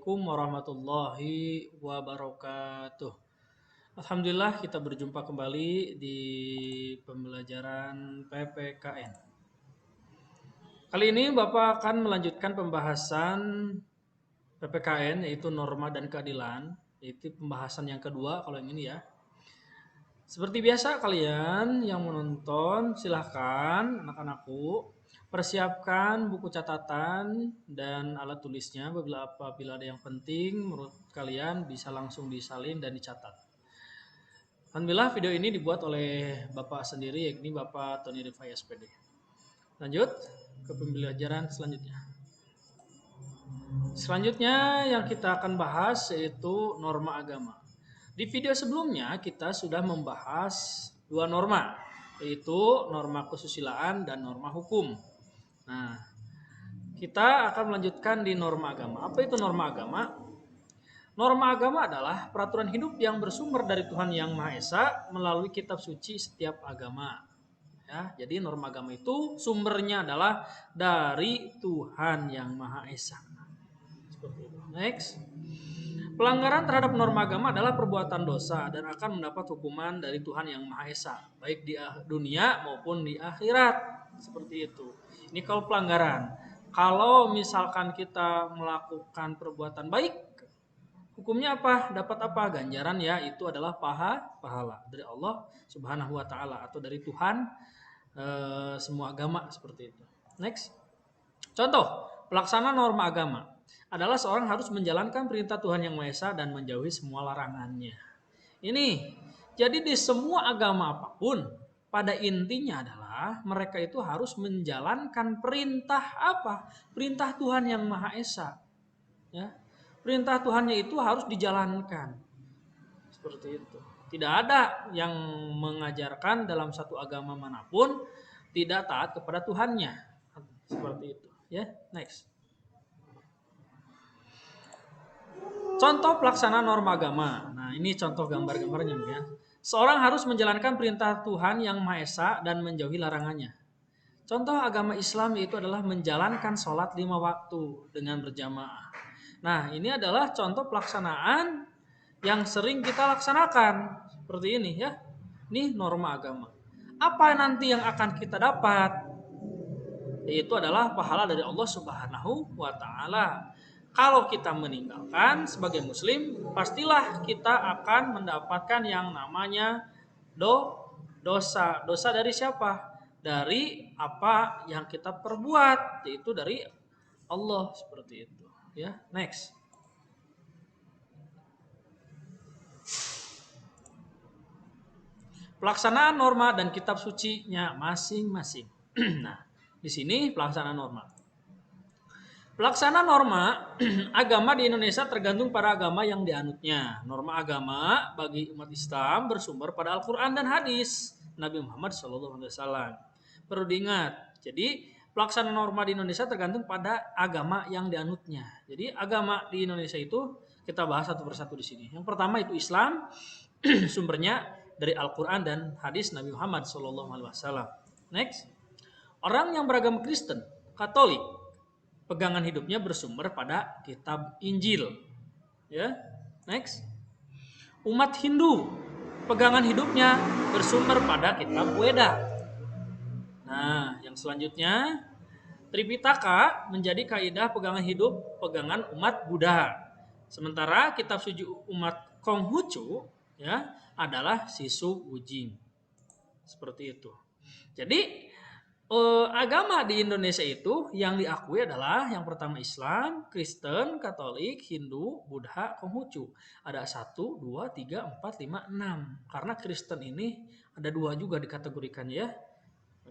Assalamualaikum warahmatullahi wabarakatuh. Alhamdulillah kita berjumpa kembali di pembelajaran PPKN. Kali ini Bapak akan melanjutkan pembahasan PPKN yaitu norma dan keadilan. Itu pembahasan yang kedua kalau yang ini ya. Seperti biasa kalian yang menonton silahkan anak-anakku persiapkan buku catatan dan alat tulisnya apabila ada yang penting menurut kalian bisa langsung disalin dan dicatat. Alhamdulillah video ini dibuat oleh Bapak sendiri yakni Bapak Tony Rifai SPD. Lanjut ke pembelajaran selanjutnya. Selanjutnya yang kita akan bahas yaitu norma agama. Di video sebelumnya kita sudah membahas dua norma, yaitu norma kesusilaan dan norma hukum. Nah, kita akan melanjutkan di norma agama. Apa itu norma agama? Norma agama adalah peraturan hidup yang bersumber dari Tuhan Yang Maha Esa melalui kitab suci setiap agama. Ya, jadi norma agama itu sumbernya adalah dari Tuhan Yang Maha Esa. Seperti itu. Next. Pelanggaran terhadap norma agama adalah perbuatan dosa dan akan mendapat hukuman dari Tuhan Yang Maha Esa, baik di dunia maupun di akhirat. Seperti itu. Ini kalau pelanggaran. Kalau misalkan kita melakukan perbuatan baik, hukumnya apa? Dapat apa? Ganjaran ya, itu adalah pahala dari Allah Subhanahu wa taala atau dari Tuhan semua agama seperti itu. Next. Contoh, pelaksana norma agama adalah seorang harus menjalankan perintah Tuhan Yang Maha Esa dan menjauhi semua larangannya. Ini, jadi di semua agama apapun, pada intinya adalah mereka itu harus menjalankan perintah apa? Perintah Tuhan Yang Maha Esa. Ya. Perintah Tuhannya itu harus dijalankan. Seperti itu. Tidak ada yang mengajarkan dalam satu agama manapun tidak taat kepada Tuhannya. Seperti itu. Ya, next. Contoh pelaksana norma agama. Nah, ini contoh gambar-gambarnya ya. Seorang harus menjalankan perintah Tuhan Yang Maha Esa dan menjauhi larangannya. Contoh agama Islam itu adalah menjalankan sholat 5 waktu dengan berjamaah. Nah, ini adalah contoh pelaksanaan yang sering kita laksanakan. Seperti ini ya. Ini norma agama. Apa nanti yang akan kita dapat? Yaitu adalah pahala dari Allah Subhanahu wa taala. Kalau kita meninggalkan sebagai muslim, pastilah kita akan mendapatkan yang namanya dosa. Dosa dari siapa? Dari apa yang kita perbuat, yaitu dari Allah seperti itu. Ya, next. Pelaksanaan norma dan kitab sucinya masing-masing. Nah, di sini pelaksanaan norma. Pelaksana norma agama di Indonesia tergantung pada agama yang dianutnya. Norma agama bagi umat Islam bersumber pada Al-Quran dan hadis Nabi Muhammad SAW. Perlu diingat, jadi pelaksana norma di Indonesia tergantung pada agama yang dianutnya. Jadi agama di Indonesia itu kita bahas satu persatu di sini. Yang pertama itu Islam, sumbernya dari Al-Quran dan hadis Nabi Muhammad SAW. Next, orang yang beragama Kristen, Katolik, pegangan hidupnya bersumber pada kitab Injil. Ya, next. Umat Hindu, pegangan hidupnya bersumber pada kitab Weda. Nah, yang selanjutnya Tripitaka menjadi kaidah pegangan hidup pegangan umat Buddha. Sementara kitab suci umat Konghucu ya adalah Sisu Ujing. Seperti itu. Jadi agama di Indonesia itu yang diakui adalah yang pertama Islam, Kristen, Katolik, Hindu, Buddha, Konghucu. Ada 1, 2, 3, 4, 5, 6. Karena Kristen ini ada 2 juga dikategorikannya ya.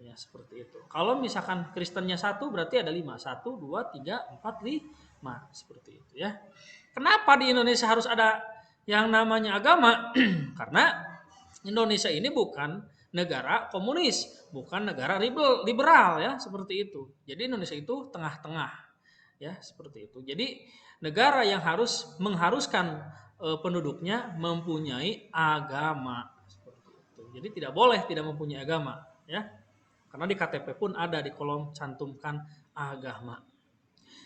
Ya seperti itu. Kalau misalkan Kristennya 1 berarti ada 5. 1, 2, 3, 4, 5. Seperti itu ya. Kenapa di Indonesia harus ada yang namanya agama? Karena Indonesia ini bukan negara komunis, bukan negara liberal ya, seperti itu. Jadi Indonesia itu tengah-tengah ya, seperti itu. Jadi negara yang harus mengharuskan penduduknya mempunyai agama seperti itu. Jadi tidak boleh tidak mempunyai agama ya. Karena di KTP pun ada di kolom cantumkan agama.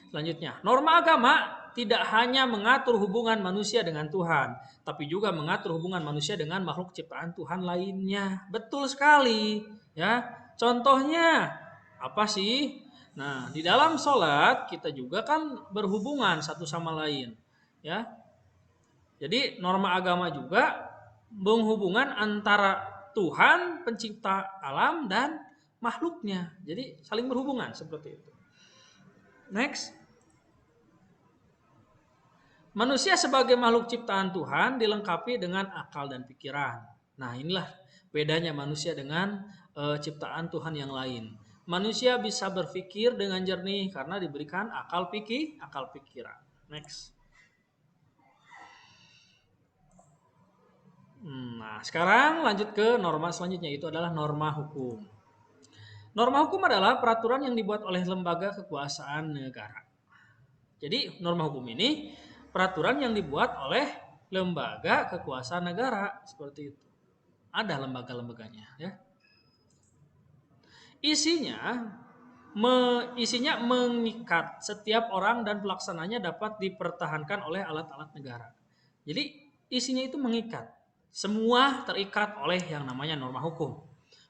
Selanjutnya, norma agama tidak hanya mengatur hubungan manusia dengan Tuhan, tapi juga mengatur hubungan manusia dengan makhluk ciptaan Tuhan lainnya. Betul sekali, ya. Contohnya apa sih? Nah, di dalam sholat kita juga kan berhubungan satu sama lain, ya. Jadi norma agama juga menghubungan antara Tuhan pencipta alam dan makhluknya. Jadi saling berhubungan seperti itu. Next. Manusia sebagai makhluk ciptaan Tuhan dilengkapi dengan akal dan pikiran. Nah, inilah bedanya manusia dengan ciptaan Tuhan yang lain. Manusia bisa berpikir dengan jernih karena diberikan akal pikiran. Next. Nah, sekarang lanjut ke norma selanjutnya, itu adalah norma hukum. Norma hukum adalah peraturan yang dibuat oleh lembaga kekuasaan negara. Jadi, norma hukum ini peraturan yang dibuat oleh lembaga kekuasaan negara, seperti itu. Ada lembaga-lembaganya, ya. Isinya mengikat setiap orang dan pelaksananya dapat dipertahankan oleh alat-alat negara. Jadi isinya itu mengikat. Semua terikat oleh yang namanya norma hukum.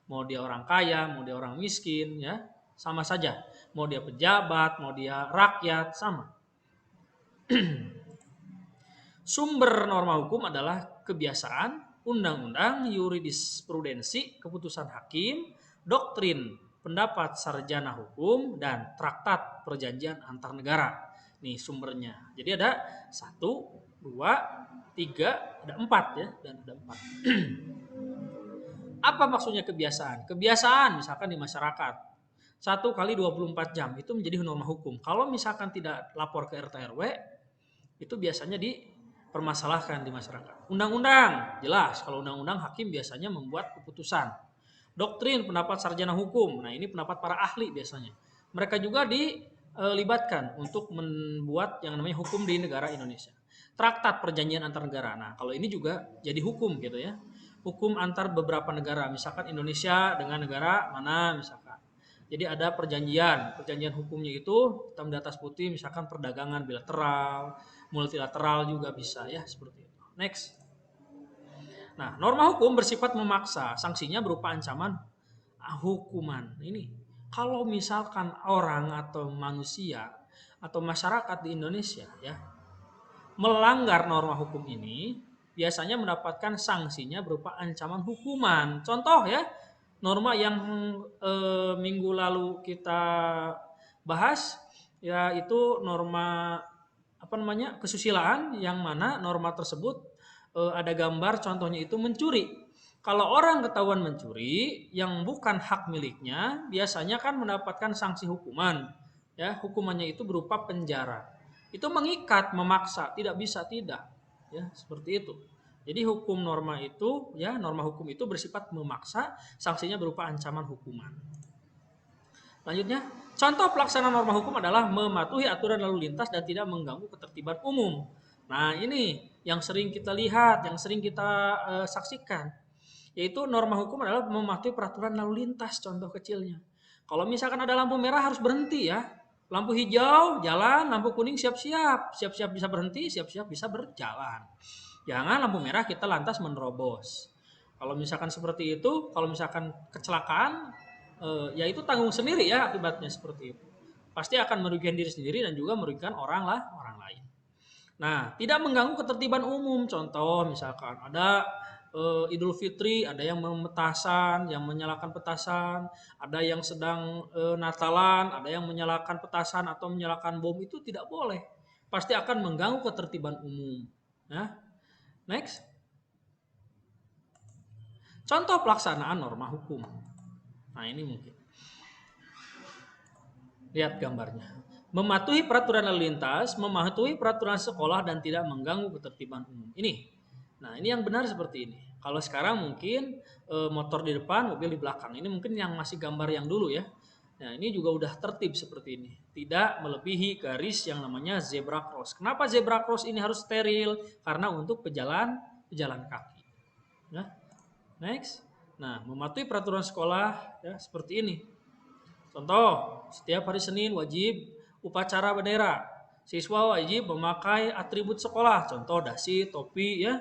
Mau dia orang kaya, mau dia orang miskin, ya sama saja. Mau dia pejabat, mau dia rakyat, sama. Sumber norma hukum adalah kebiasaan, undang-undang, jurisprudensi, keputusan hakim, doktrin, pendapat sarjana hukum, dan traktat perjanjian antar negara. Nih sumbernya. Jadi ada 1, 2, 3, ada 4 ya, dan ada 4. Apa maksudnya kebiasaan? Kebiasaan misalkan di masyarakat 1 kali 24 jam itu menjadi norma hukum. Kalau misalkan tidak lapor ke RT RW, itu biasanya dipermasalahkan di masyarakat. Undang-undang, jelas kalau undang-undang hakim biasanya membuat keputusan. Doktrin, pendapat sarjana hukum, nah ini pendapat para ahli biasanya. Mereka juga dilibatkan untuk membuat yang namanya hukum di negara Indonesia. Traktat perjanjian antar negara, nah kalau ini juga jadi hukum gitu ya. Hukum antar beberapa negara, misalkan Indonesia dengan negara mana misalkan. Jadi ada perjanjian hukumnya itu hitam di atas putih, misalkan perdagangan bilateral, multilateral juga bisa ya, seperti itu. Next. Nah, norma hukum bersifat memaksa, sanksinya berupa ancaman hukuman. Ini kalau misalkan orang atau manusia atau masyarakat di Indonesia ya melanggar norma hukum ini, biasanya mendapatkan sanksinya berupa ancaman hukuman. Contoh ya, norma yang minggu lalu kita bahas yaitu norma apa namanya kesusilaan, yang mana norma tersebut ada gambar contohnya itu mencuri. Kalau orang ketahuan mencuri yang bukan hak miliknya, biasanya kan mendapatkan sanksi hukuman. Ya, hukumannya itu berupa penjara. Itu mengikat, memaksa, tidak bisa tidak. Ya, seperti itu. Jadi hukum norma itu, ya norma hukum itu bersifat memaksa, sanksinya berupa ancaman hukuman. Lanjutnya, contoh pelaksanaan norma hukum adalah mematuhi aturan lalu lintas dan tidak mengganggu ketertiban umum. Nah, ini yang sering kita lihat, yang sering kita saksikan. Yaitu norma hukum adalah mematuhi peraturan lalu lintas, contoh kecilnya. Kalau misalkan ada lampu merah harus berhenti ya. Lampu hijau jalan, lampu kuning siap-siap. Siap-siap bisa berhenti, siap-siap bisa berjalan. Jangan lampu merah kita lantas menerobos. Kalau misalkan seperti itu, kalau misalkan kecelakaan, ya itu tanggung sendiri ya akibatnya seperti itu. Pasti akan merugikan diri sendiri dan juga merugikan orang lain. Nah, tidak mengganggu ketertiban umum. Contoh misalkan ada Idul Fitri, ada yang memetasan, yang menyalakan petasan, ada yang sedang Natalan, ada yang menyalakan petasan atau menyalakan bom, itu tidak boleh. Pasti akan mengganggu ketertiban umum. Ya. Next. Contoh pelaksanaan norma hukum. Nah, ini mungkin. Lihat gambarnya. Mematuhi peraturan lalu lintas, mematuhi peraturan sekolah dan tidak mengganggu ketertiban umum. Ini. Nah, ini yang benar seperti ini. Kalau sekarang mungkin motor di depan, mobil di belakang. Ini mungkin yang masih gambar yang dulu ya. Nah, ini juga udah tertib seperti ini. Tidak melebihi garis yang namanya zebra cross. Kenapa zebra cross ini harus steril? Karena untuk pejalan kaki. Nah, next. Nah, mematuhi peraturan sekolah ya seperti ini. Contoh, setiap hari Senin wajib Upacara bendera. Siswa wajib memakai atribut sekolah, contoh dasi, topi ya.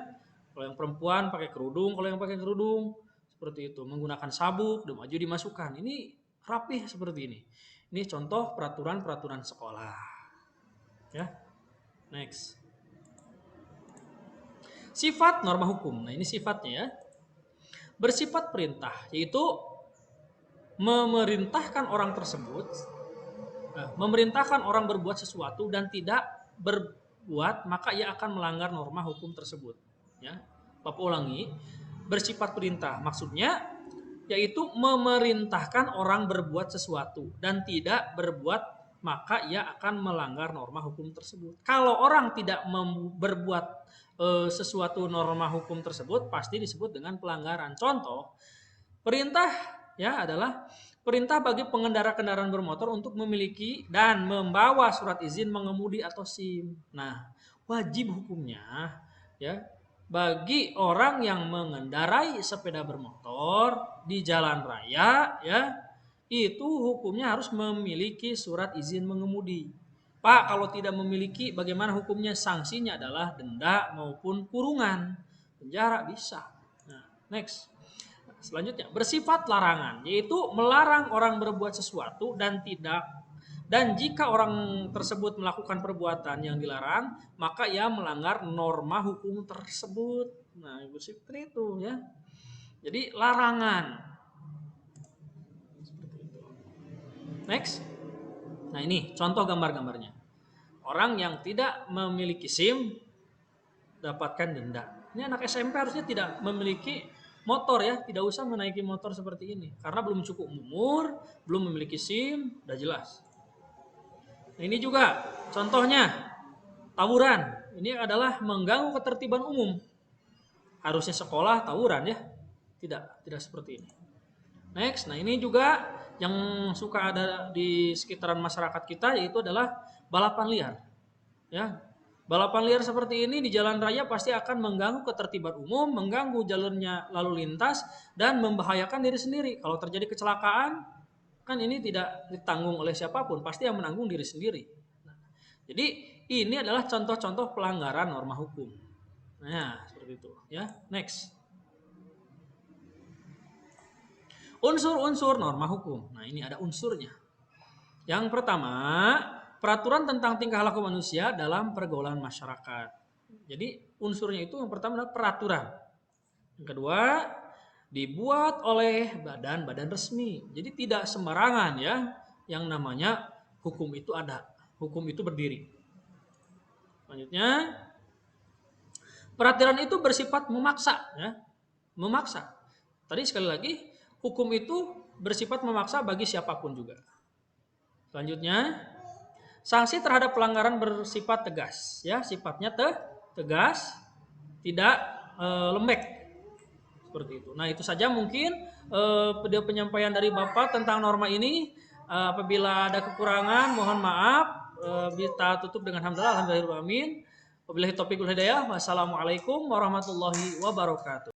Kalau yang perempuan pakai kerudung, kalau yang pakai kerudung seperti itu, menggunakan sabuk, dan maju dimasukkan. Ini rapih seperti ini. Ini contoh peraturan-peraturan sekolah. Ya. Next. Sifat norma hukum. Nah, ini sifatnya ya. Bersifat perintah, yaitu memerintahkan orang tersebut, memerintahkan orang berbuat sesuatu dan tidak berbuat, maka ia akan melanggar norma hukum tersebut. Ya, Bapak ulangi, bersifat perintah, maksudnya yaitu memerintahkan orang berbuat sesuatu dan tidak berbuat, maka ia akan melanggar norma hukum tersebut. Kalau orang tidak berbuat sesuatu norma hukum tersebut, pasti disebut dengan pelanggaran. Contoh, perintah ya adalah perintah bagi pengendara kendaraan bermotor untuk memiliki dan membawa surat izin mengemudi atau SIM. Nah, wajib hukumnya ya bagi orang yang mengendarai sepeda bermotor di jalan raya ya, itu hukumnya harus memiliki surat izin mengemudi. Pak, kalau tidak memiliki bagaimana hukumnya? Sanksinya adalah denda maupun kurungan, penjara bisa. Nah, next. Selanjutnya, bersifat larangan, yaitu melarang orang berbuat sesuatu dan jika orang tersebut melakukan perbuatan yang dilarang, maka ia melanggar norma hukum tersebut. Nah, Ibu seperti itu ya. Jadi larangan. Seperti itu. Next. Nah, ini contoh gambar-gambarnya. Orang yang tidak memiliki SIM dapatkan denda. Ini anak SMP harusnya tidak memiliki motor ya, tidak usah menaiki motor seperti ini karena belum cukup umur, belum memiliki SIM, udah jelas. Nah, ini juga contohnya tawuran. Ini adalah mengganggu ketertiban umum. Harusnya sekolah tawuran ya, tidak seperti ini. Next, nah ini juga yang suka ada di sekitaran masyarakat kita, yaitu adalah balapan liar. Ya, balapan liar seperti ini di jalan raya pasti akan mengganggu ketertiban umum, mengganggu jalurnya lalu lintas, dan membahayakan diri sendiri. Kalau terjadi kecelakaan, kan ini tidak ditanggung oleh siapapun, pasti yang menanggung diri sendiri. Nah, jadi ini adalah contoh-contoh pelanggaran norma hukum. Nah, seperti itu ya. Next. Unsur-unsur norma hukum. Nah, ini ada unsurnya. Yang pertama, peraturan tentang tingkah laku manusia dalam pergaulan masyarakat. Jadi unsurnya itu yang pertama adalah peraturan. Yang kedua, dibuat oleh badan-badan resmi. Jadi tidak sembarangan ya yang namanya hukum itu ada. Hukum itu berdiri. Selanjutnya, peraturan itu bersifat memaksa ya. Memaksa. Tadi sekali lagi, hukum itu bersifat memaksa bagi siapapun juga. Selanjutnya, sanksi terhadap pelanggaran bersifat tegas, ya, sifatnya tegas, tidak lembek, seperti itu. Nah, itu saja mungkin video penyampaian dari Bapak tentang norma ini. Apabila ada kekurangan, mohon maaf. Kita tutup dengan hamdalah, alhamdulillahirobbilalamin. Wabillahi taufiq wal hidayah. Wassalamualaikum warahmatullahi wabarakatuh.